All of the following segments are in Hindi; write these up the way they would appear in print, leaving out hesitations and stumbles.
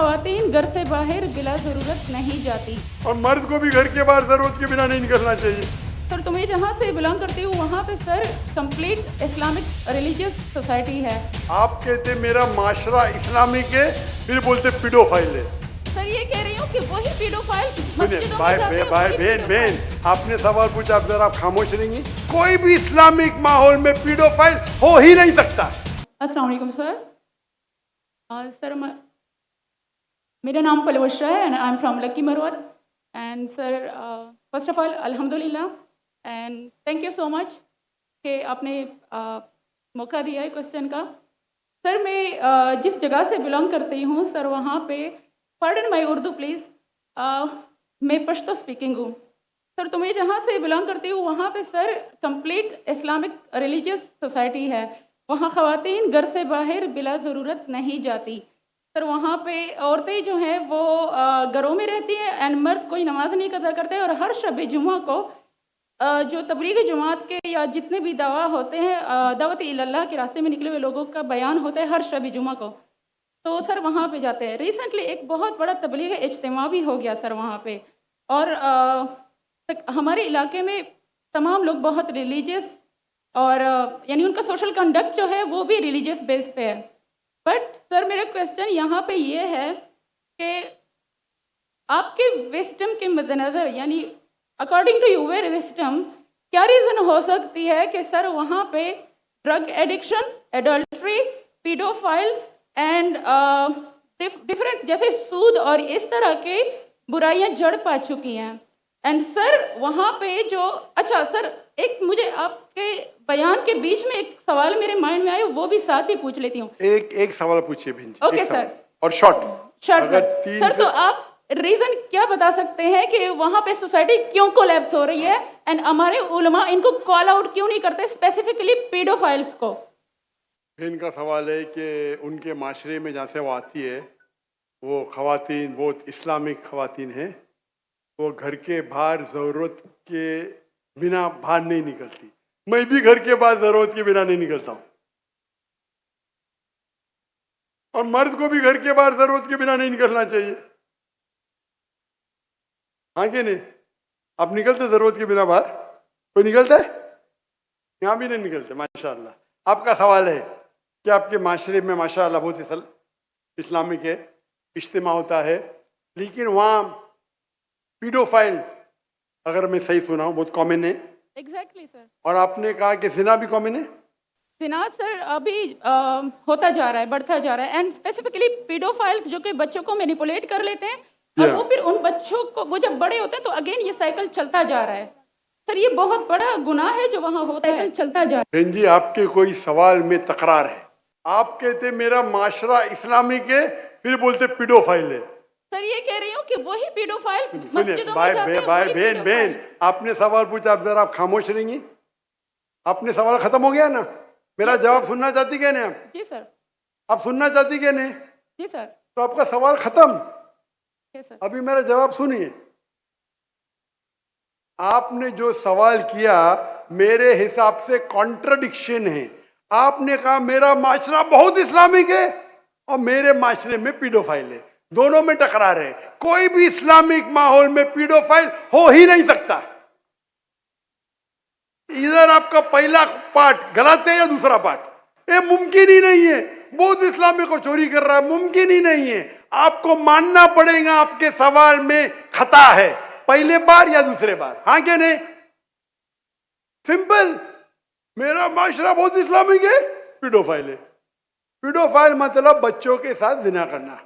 खवातीन घर से बाहर बिला ज़रूरत नहीं जाती। और मर्द को भी घर के बाहर जरूरत के बिना नहीं निकलना चाहिए। सर तुम्हें जहाँ से बिलोंग करती हूँ वहाँ पे sir complete Islamic religious society है। आप कहते मेरा माशरा इस्लामिक है, फिर बोलते पीडोफाइल है। सर ये कह रही हूँ कि वही पीडोफाइल सुनिए मस्जिदों में भाई जाते हैं, भाई वही बहन पीडोफाइल। बहन, आपने सवाल पूछा, आप जरा खामोश रहेंगी। कोई भी इस्लामिक माहौल में पीडोफाइल हो ही नहीं सकता। अस्सलाम वालेकुम सर। सर मेरा नाम पलवशरा है and I am from Lakki Marwat. And sir first of all अल्हम्दुलिल्लाह and thank you so much कि आपने मौका दिया है क्वेश्चन का। सर मैं जिस जगह से बिलोंग करती हूँ सर वहाँ पे, पार्डन माई उर्दू प्लीज़, मैं पश्तो स्पीकिंग हूँ। सर तो मैं जहाँ से बिलोंग करती हूँ वहाँ पे sir complete Islamic religious society है। वहाँ ख़वातीन घर से बाहर बिला ज़रूरत नहीं जाती। सर वहाँ पे औरतें जो हैं वो घरों में रहती हैं एंड मर्द कोई नमाज नहीं कज़ा करते। और हर शब जुमा को जो तबलीग जमात के या जितने भी दवा होते हैं, दावत इल्लल्लाह के रास्ते में निकले हुए लोगों का बयान होता है हर शब जुमा को, तो सर वहाँ पे जाते हैं। रिसेंटली एक बहुत बड़ा तबलीग इज्तिमा भी हो गया सर वहाँ पे। और हमारे इलाके में तमाम लोग बहुत रिलीजियस और यानी उनका सोशल कंडक्ट जो है वो भी रिलीजियस बेस पे है। बट सर मेरा क्वेश्चन यहाँ पे ये है कि आपके विस्डम के मद्देनज़र, यानी अकॉर्डिंग टू यूर विस्डम, क्या रीज़न हो सकती है कि सर वहाँ पे drug addiction, adultery, paedophiles and different जैसे सूद और इस तरह के बुराइयां जड़ पा चुकी हैं। एंड सर वहाँ पे जो, अच्छा सर एक मुझे आपके बयान के बीच में एक सवाल मेरे माइंड में आया, वो भी साथ ही पूछ लेती हूँ। एक सवाल पूछिए बहन जी। Okay sir. और शॉर्ट सर तो आप रीजन क्या बता सकते हैं कि वहाँ पे सोसाइटी क्यों कोलैप्स हो रही है एंड हमारे उलमा इनको कॉल आउट क्यों नहीं करते, स्पेसिफिकली पीडोफाइल्स को? इनका सवाल है कि उनके माशरे में जहाँ से वो आती है वो ख़वातीन बहुत इस्लामिक ख़वातीन हैं, वो घर के बाहर ज़रूरत के बिना बाहर नहीं निकलती। मैं भी घर के बाहर ज़रूरत के बिना नहीं निकलता हूँ, और मर्द को भी घर के बाहर ज़रूरत के बिना नहीं निकलना चाहिए। हाँ कि नहीं? आप निकलते ज़रूरत के बिना बाहर? कोई निकलता है? यहाँ भी नहीं निकलते माशाअल्लाह। आपका सवाल है कि आपके माशरे में माशाअल्लाह बहुत इस्लामिक है, इज्तिमा होता है, लेकिन वहाँ पीडोफाइल, अगर मैं सही सुना हूँ, बहुत कॉमन है। Exactly sir. और आपने कहा कि जिना भी कॉमन है। जिना सर अभी होता जा रहा है, बढ़ता जा रहा है। एंड स्पेसिफिकली पीडोफाइल्स जो कि बच्चों को मैनिपुलेट कर लेते हैं और वो फिर उन बच्चों को, वो जब बड़े होते हैं तो अगेन ये साइकिल चलता जा रहा है। सर ये बहुत बड़ा गुनाह है जो वहाँ होता है, चलता जा रहा है। बहन जी आपके कोई सवाल में तकरार है। आप कहते मेरा माशरा इस्लामिक है, फिर बोलते पीडोफाइल है। सर ये कह रही हूँ कि वही पीडोफाइल्स सुनिए मस्जिदों में जाते हैं, भाई वही बहन पीडोफाइल्स। आपने सवाल पूछा, आप जरा आप खामोश रहेंगी। आपने सवाल खत्म हो गया ना? मेरा जवाब सुनना चाहती क्या नहीं? आप जी सर। आप सुनना चाहती क्या नहीं? जी सर। तो आपका सवाल खत्म। जी सर। अभी मेरा जवाब सुनिए। आपने जो सवाल किया मेरे हिसाब से कॉन्ट्रडिक्शन है। आपने कहा मेरा माशरा बहुत इस्लामिक है और मेरे माशरे में पीडोफाइल है, दोनों में टकरार है। कोई भी इस्लामिक माहौल में पीडोफाइल हो ही नहीं सकता। इधर आपका पहला पार्ट गलत है या दूसरा पार्ट? ये मुमकिन ही नहीं है। बहुत इस्लामिक को चोरी कर रहा है, मुमकिन ही नहीं है। आपको मानना पड़ेगा आपके सवाल में खता है, पहले बार या दूसरे बार। हाँ क्या नहीं? सिंपल। मेरा माशरा बहुत इस्लामिक है, पीडोफाइल है। पीडोफाइल मतलब बच्चों के साथ जिना करना।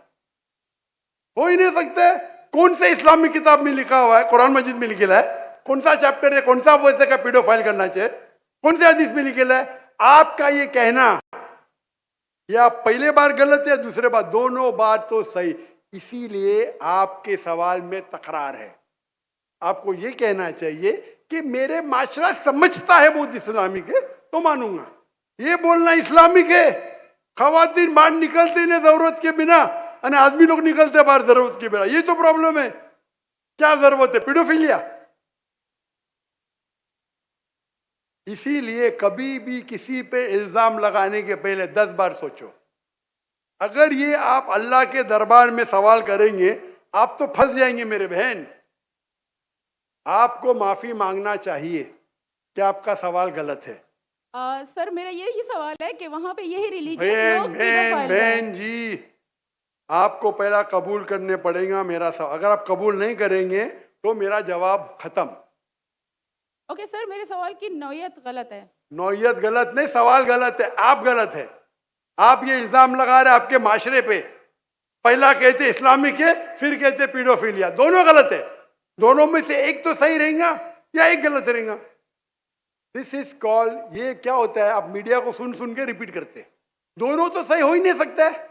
हो ही नहीं सकता। कौन से इस्लामिक किताब में लिखा हुआ है? कुरान मजीद में लिखा है? कौन सा चैप्टर है, कौन सा वैसे का पीडोफाइल करना चाहिए? कौन से हदीस में लिखा है? आपका ये कहना या पहले बार गलत है, दूसरे बार, दोनों बार तो सही। इसीलिए आपके सवाल में तकरार है। आपको ये कहना चाहिए कि मेरे माशरा समझता है बहुत इस्लामिक है तो मानूंगा। ये बोलना इस्लामिक है, खवातीन बाहर निकलते नहीं जरूरत के बिना, और आदमी लोग निकलते बाहर जरूरत के बिना, ये तो प्रॉब्लम है। क्या जरूरत है? पीडोफिलिया। इसीलिए कभी भी किसी पे इल्जाम लगाने के पहले 10 बार सोचो। अगर ये आप अल्लाह के दरबार में सवाल करेंगे, आप तो फंस जाएंगे मेरे बहन। आपको माफी मांगना चाहिए कि आपका सवाल गलत है। सर मेरा यही सवाल है कि वहाँ पे यही रिलीजियस बहन लोग बहन pedophile हैं। बहन जी, आपको पहला कबूल करने पड़ेगा मेरा सवाल। अगर आप कबूल नहीं करेंगे तो मेरा जवाब खत्म। ओके सर, मेरे सवाल की नौयत गलत है। नौयत गलत नहीं, सवाल गलत है, आप गलत है। आप ये इल्जाम लगा रहे आपके माशरे पे। पहला कहते इस्लामिक है, फिर कहते पीडोफिलिया। दोनों गलत है। दोनों में से एक तो सही रहेगा या एक गलत रहेगा। दिस इज कॉल्ड, ये क्या होता है, आप मीडिया को सुन सुन के रिपीट करते हैं। दोनों तो सही हो ही नहीं सकता है।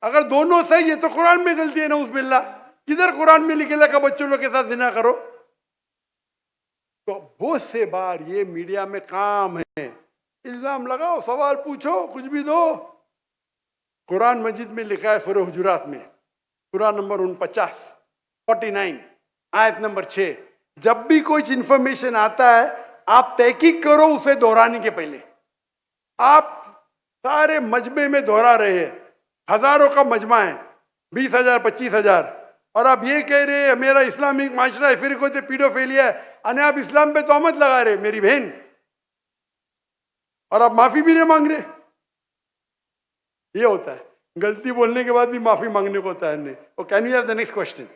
अगर दोनों सही है तो कुरान में गलती है, नऊज़ बिल्लाह। किधर कुरान में लिखेला का बच्चों लोग के साथ जिना करो? तो बहुत से बार ये मीडिया में काम है, इल्जाम लगाओ, सवाल पूछो, कुछ भी दो। कुरान मजीद में लिखा है सूरह हुजुरात में, सूरह नंबर 49 आयत नंबर 6, जब भी कोई इंफॉर्मेशन आता है आप तहकीक करो उसे दोहराने के पहले। आप सारे मजमे में दोहरा रहे हैं, हजारों का मजमा है, 20,000 25,000, और आप ये कह रहे हैं मेरा इस्लामिक माशरा है, फिर कोई पीडोफिलिया है, अने आप इस्लाम पे तोहमत लगा रहे मेरी बहन, और आप माफी भी नहीं मांग रहे। ये होता है, गलती बोलने के बाद भी माफी मांगने को होता है नहीं। Can you have the next question?